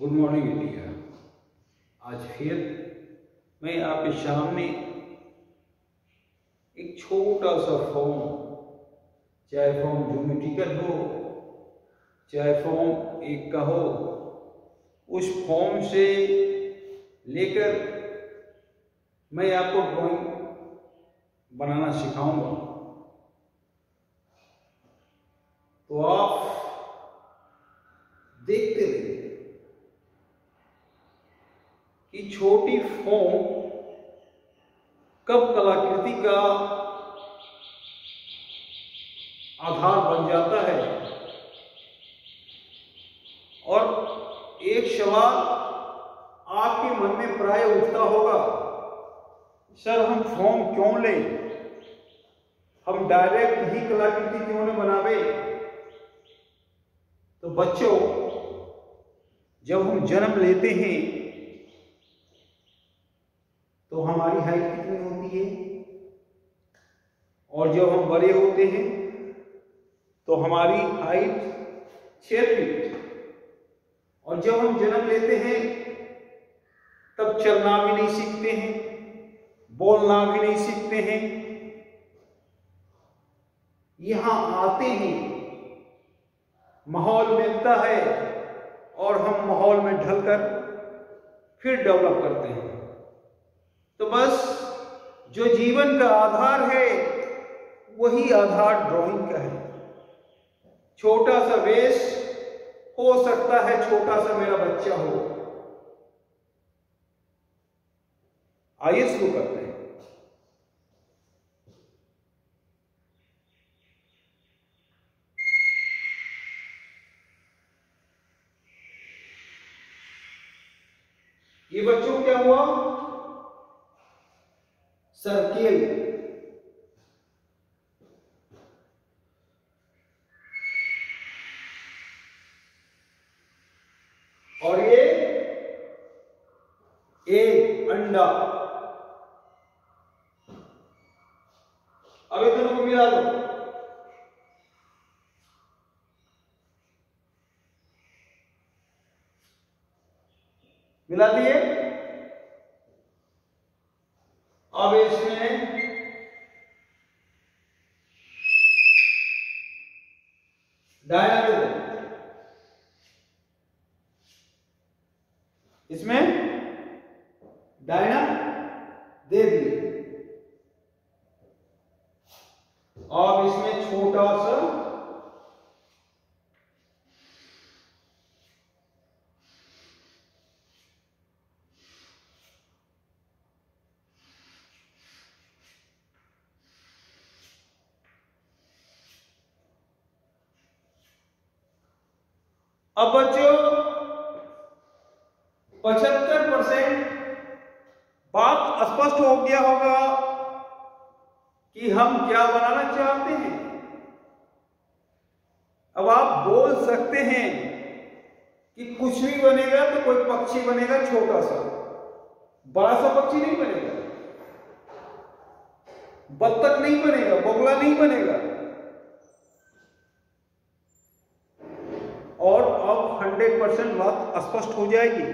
Good morning India. आज फिर मैं आपके सामने एक छोटा सा फॉर्म, चाहे फॉर्म ज्योमेट्रिकल हो चाहे फॉर्म एक का हो, उस फॉर्म से लेकर मैं आपको ड्राइंग बनाना सिखाऊंगा। तो आप देखते रहिए कि छोटी फॉर्म कब कलाकृति का आधार बन जाता है। और एक सवाल आपके मन में प्राय उठता होगा, सर हम फॉर्म क्यों लें, हम डायरेक्ट ही कलाकृति क्यों न बनावे। तो बच्चों, जब हम जन्म लेते हैं तो हमारी हाइट कितनी होती है, और जब हम बड़े होते हैं तो हमारी हाइट 6 फीट। और जब हम जन्म लेते हैं तब चलना भी नहीं सीखते हैं, बोलना भी नहीं सीखते हैं। यहां आते ही माहौल मिलता है और हम माहौल में ढलकर फिर डेवलप करते हैं। तो बस जो जीवन का आधार है वही आधार ड्राइंग का है। छोटा सा वेश हो सकता है, छोटा सा मेरा बच्चा हो। आइए शुरू करते हैं। ये बच्चों क्या हुआ, सर्किल। और ये एक अंडा। अब ये दोनों को मिला दो। मिला दिए। अब इसमें डायना दे दो, इसमें डायना दे दिए। अब इसमें छोटा सा अब बच्चों 75% बात स्पष्ट हो गया होगा कि हम क्या बनाना चाहते हैं। अब आप बोल सकते हैं कि कुछ भी बनेगा तो कोई पक्षी बनेगा, छोटा सा, बड़ा सा पक्षी नहीं बनेगा, बत्तख नहीं बनेगा, बगुला नहीं बनेगा। और अब 100% बात स्पष्ट हो जाएगी।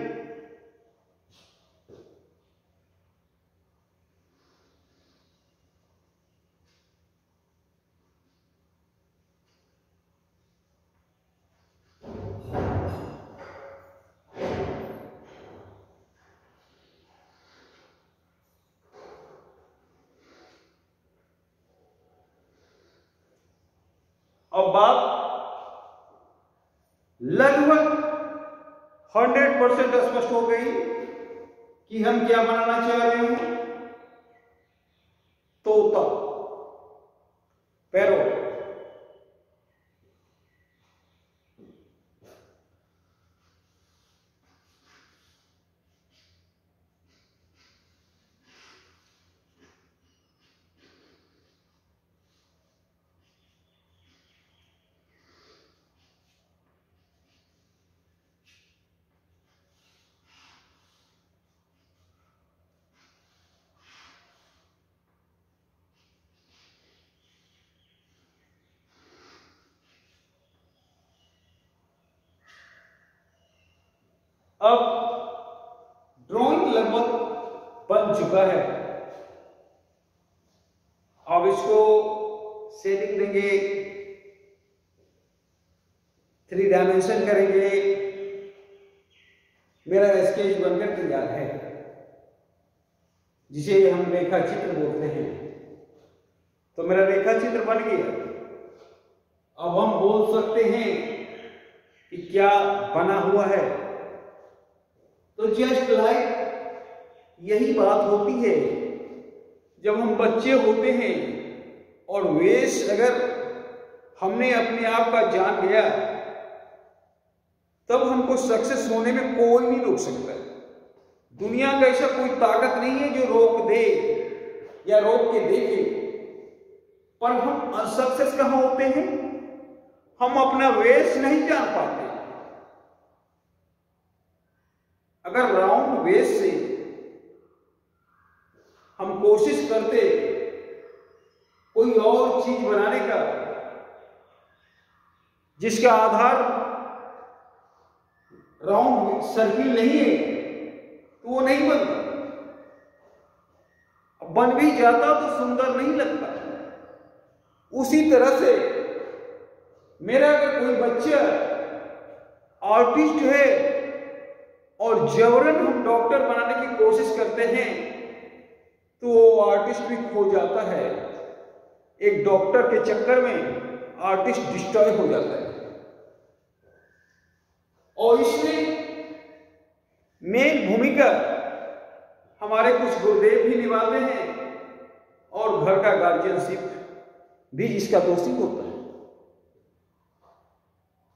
अब बात लगभग 100% स्पष्ट हो गई कि हम क्या बनाना चाह रहे हैं। तोता, पैरोट। अब ड्राइंग लगभग बन चुका है। अब इसको शेडिंग देंगे, 3 डायमेंशन करेंगे। मेरा स्केच बनकर तैयार है, जिसे हम रेखा चित्र बोलते हैं। तो मेरा रेखा चित्र बन गया। अब हम बोल सकते हैं कि क्या बना हुआ है। तो जस्ट लाइक यही बात होती है जब हम बच्चे होते हैं और वेश अगर हमने अपने आप का जान लिया, तब हमको सक्सेस होने में कोई नहीं रोक सकता। दुनिया का ऐसा कोई ताकत नहीं है जो रोक दे या रोक के देखे। पर हम अनसक्सेस कहां होते हैं? हम अपना वेश नहीं जान पाते। अगर राउंड वेश से हम कोशिश करते कोई और चीज बनाने का जिसका आधार राउंड सर्किल नहीं है, तो वो नहीं बनता। बन भी जाता तो सुंदर नहीं लगता। उसी तरह से मेरा अगर कोई बच्चा आर्टिस्ट है और जबरन हम डॉक्टर बनाने की कोशिश करते हैं, तो वो आर्टिस्ट भी खो जाता है। एक डॉक्टर के चक्कर में आर्टिस्ट डिस्ट्रॉय हो जाता है। और इसमें मेन भूमिका हमारे कुछ गुरुदेव भी निभाते हैं और घर का गार्जियनशिप भी इसका दोषी होता है।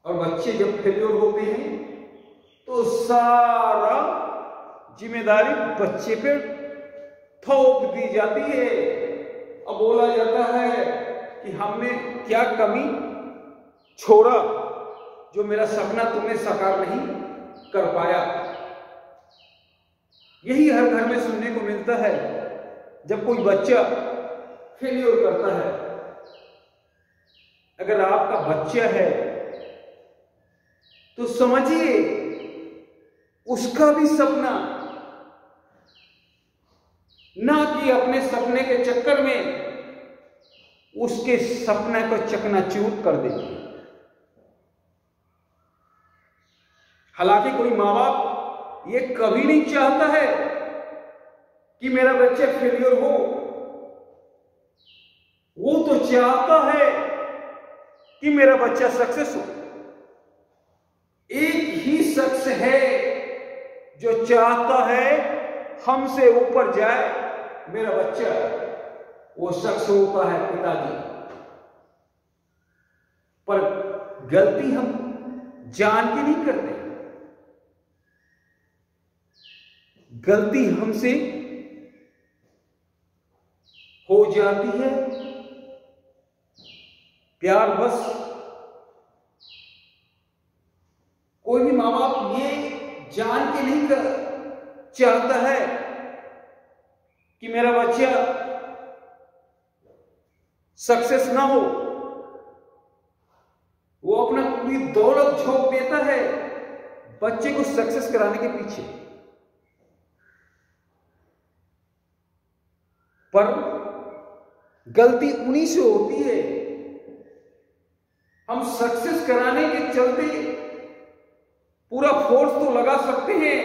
और बच्चे जब फेल्योर होते हैं तो सारा जिम्मेदारी बच्चे पे थोप दी जाती है। अब बोला जाता है कि हमने क्या कमी छोड़ा जो मेरा सपना तुमने साकार नहीं कर पाया। यही हर घर में सुनने को मिलता है जब कोई बच्चा फेल्योर करता है। अगर आपका बच्चा है तो समझिए उसका भी सपना, ना कि अपने सपने के चक्कर में उसके सपने को चकनाचूर कर देंगे। हालांकि कोई माँ बाप ये कभी नहीं चाहता है कि मेरा बच्चा फेलियर हो। वो तो चाहता है कि मेरा बच्चा सक्सेस हो। एक ही शख्स है जो चाहता है हमसे ऊपर जाए मेरा बच्चा, वो शख्स होता है पिताजी। पर गलती हम जान के नहीं करते, गलती हमसे हो जाती है प्यार बस। कोई भी माँ बाप ये जान के नहीं चाहता है कि मेरा बच्चा सक्सेस ना हो। वो अपना पूरी दौलत झोंक देता है बच्चे को सक्सेस कराने के पीछे। पर गलती उन्हीं से होती है। हम सक्सेस कराने के चलते पूरा फोर्स तो लगा सकते हैं,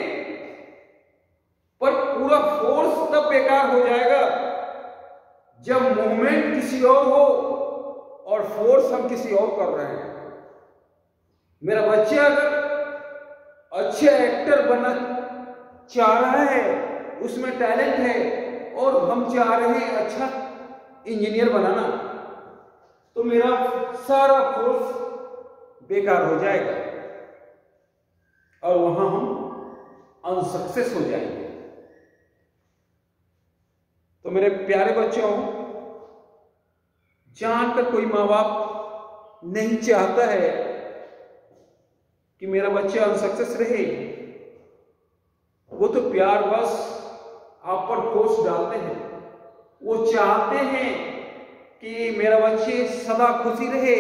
पर पूरा फोर्स तब बेकार हो जाएगा जब मूवमेंट किसी और हो और फोर्स हम किसी और कर रहे हैं। मेरा बच्चा अगर अच्छा एक्टर बनना चाह रहा है, उसमें टैलेंट है, और हम चाह रहे हैं अच्छा इंजीनियर बनाना, तो मेरा सारा फोर्स बेकार हो जाएगा और वहां हम अनसक्सेस हो जाएंगे। तो मेरे प्यारे बच्चों, जानकर कोई माँ बाप नहीं चाहता है कि मेरा बच्चा अनसक्सेस रहे। वो तो प्यार बस आप पर फोर्स डालते हैं। वो चाहते हैं कि मेरा बच्चे सदा खुशी रहे,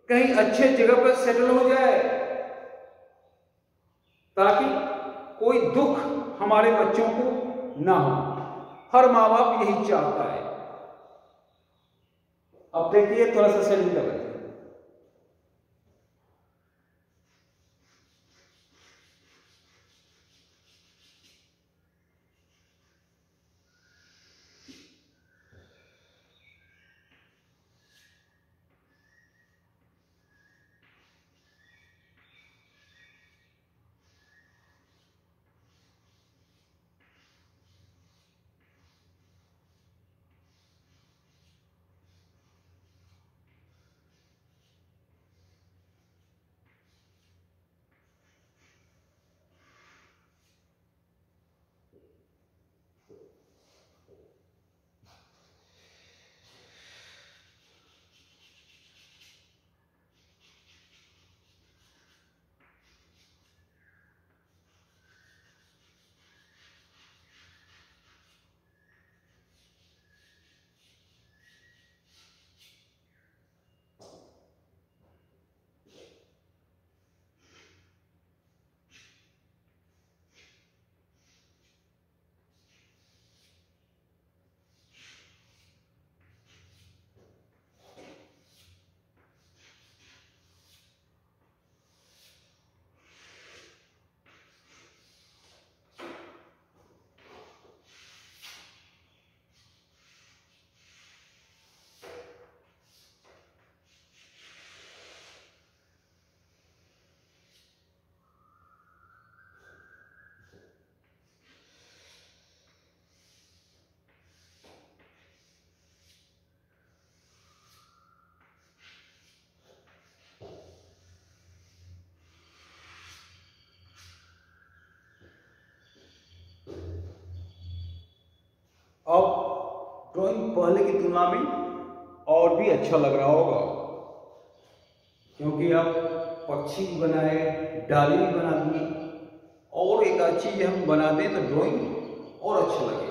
कहीं अच्छे जगह पर सेटल हो जाए, ताकि कोई दुख हमारे बच्चों को ना हो। हर माँ बाप यही चाहता है। अब देखिए थोड़ा सा सेटिंग कर लेते हैं। अब ड्राइंग पहले की तुलना में और भी अच्छा लग रहा होगा, क्योंकि अब पक्षी बनाए, डाली भी बना दी, और एक अच्छी चीज हम बना दें तो ड्राइंग और अच्छा लगेगा।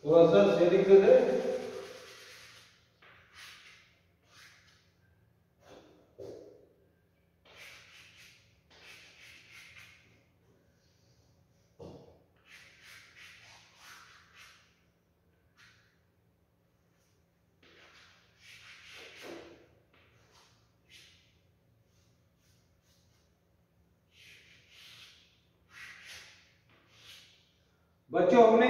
थोड़ा सा शेडिंग से दे। बच्चों, हमने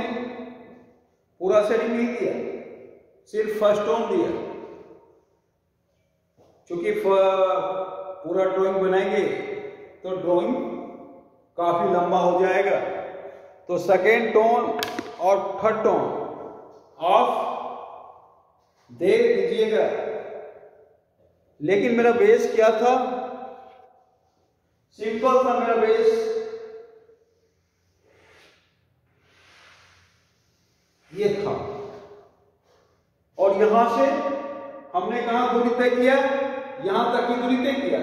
पूरा सेटिंग नहीं दिया, सिर्फ फर्स्ट टोन दिया। क्योंकि पूरा ड्राइंग बनाएंगे तो ड्राइंग काफी लंबा हो जाएगा, तो सेकेंड टोन और थर्ड टोन ऑफ दे दीजिएगा। लेकिन मेरा बेस क्या था? सिंपल था मेरा बेस, ये था। और यहां से हमने कहां दूरी तय किया? यहां तक की दूरी तय किया।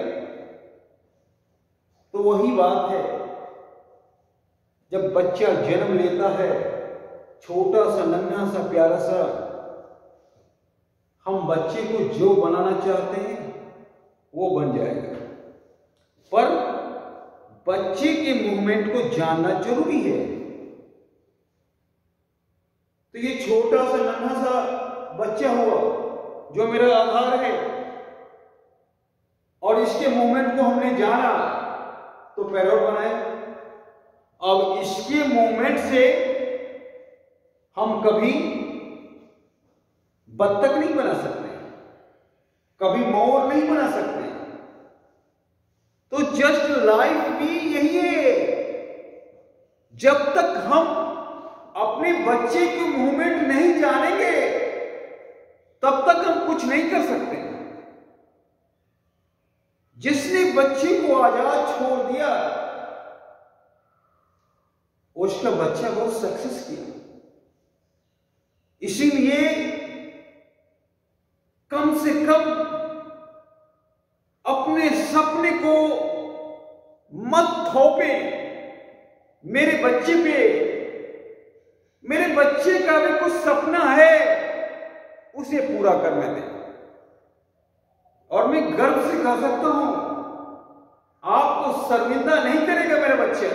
तो वही बात है, जब बच्चा जन्म लेता है, छोटा सा नन्हा सा प्यारा सा, हम बच्चे को जो बनाना चाहते हैं वो बन जाएगा। पर बच्चे के मूवमेंट को जानना जरूरी है। तो ये छोटा सा नन्हा सा बच्चा हुआ जो मेरा आधार है, और इसके मूवमेंट को हमने जाना तो पैरोट बनाए। अब इसके मूवमेंट से हम कभी बत्तख नहीं बना सकते, कभी मोर नहीं बना सकते। तो जस्ट लाइफ भी यही है, जब तक हम अपने बच्चे के मूवमेंट नहीं जानेंगे तब तक हम कुछ नहीं कर सकते। जिसने बच्चे को आजाद छोड़ दिया उसका बच्चा बहुत सक्सेस किया। इसीलिए कम से कम अपने सपने को मत थोपे मेरे बच्चे पे। मेरे बच्चे का भी कुछ सपना है, उसे पूरा करने दें। और मैं गर्व से कह सकता हूं, आपको शर्मिंदा नहीं करेगा मेरा बच्चा।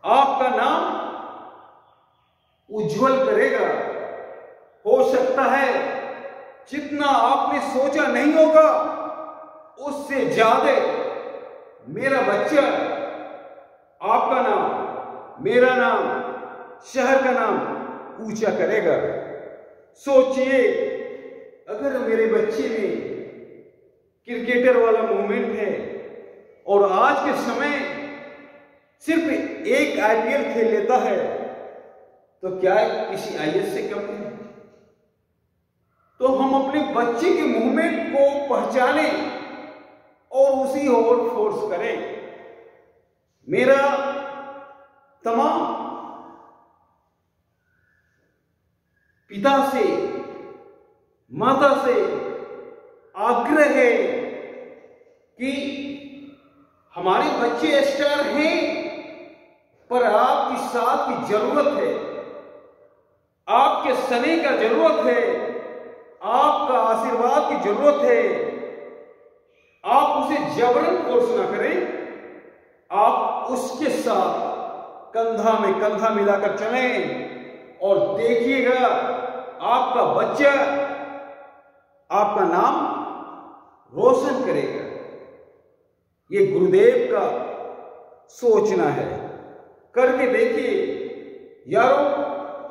आपका नाम उज्जवल करेगा। हो सकता है जितना आपने सोचा नहीं होगा, उससे ज्यादा मेरा बच्चा आपका नाम, मेरा नाम, शहर का नाम ऊंचा करेगा। सोचिए, अगर मेरे बच्चे में क्रिकेटर वाला मूवमेंट है और आज के समय सिर्फ एक आईपीएल खेल लेता है, तो क्या किसी आईएएस से कम है? तो हम अपने बच्चे के मूवमेंट को पहचाने और उसी ओर फोर्स करें। मेरा तमाम पिता से, माता से आग्रह है कि हमारे बच्चे स्टार हैं, पर आपकी साथ की जरूरत है, आपके स्नेह का जरूरत है, आपका आशीर्वाद की जरूरत है। आप उसे जबरन फोर्स ना करें, आप उसके साथ कंधा में कंधा मिलाकर चलें और देखिएगा आपका बच्चा आपका नाम रोशन करेगा। ये गुरुदेव का सोचना है। करके देखिए यारों,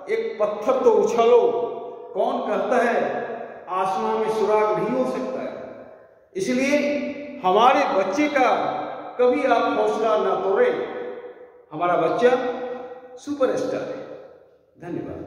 एक पत्थर तो उछालो, कौन कहता है आसमान में सुराग नहीं हो सकता है। इसलिए हमारे बच्चे का कभी आप हौसला ना तोड़ें। हमारा बच्चा सुपरस्टार है। धन्यवाद।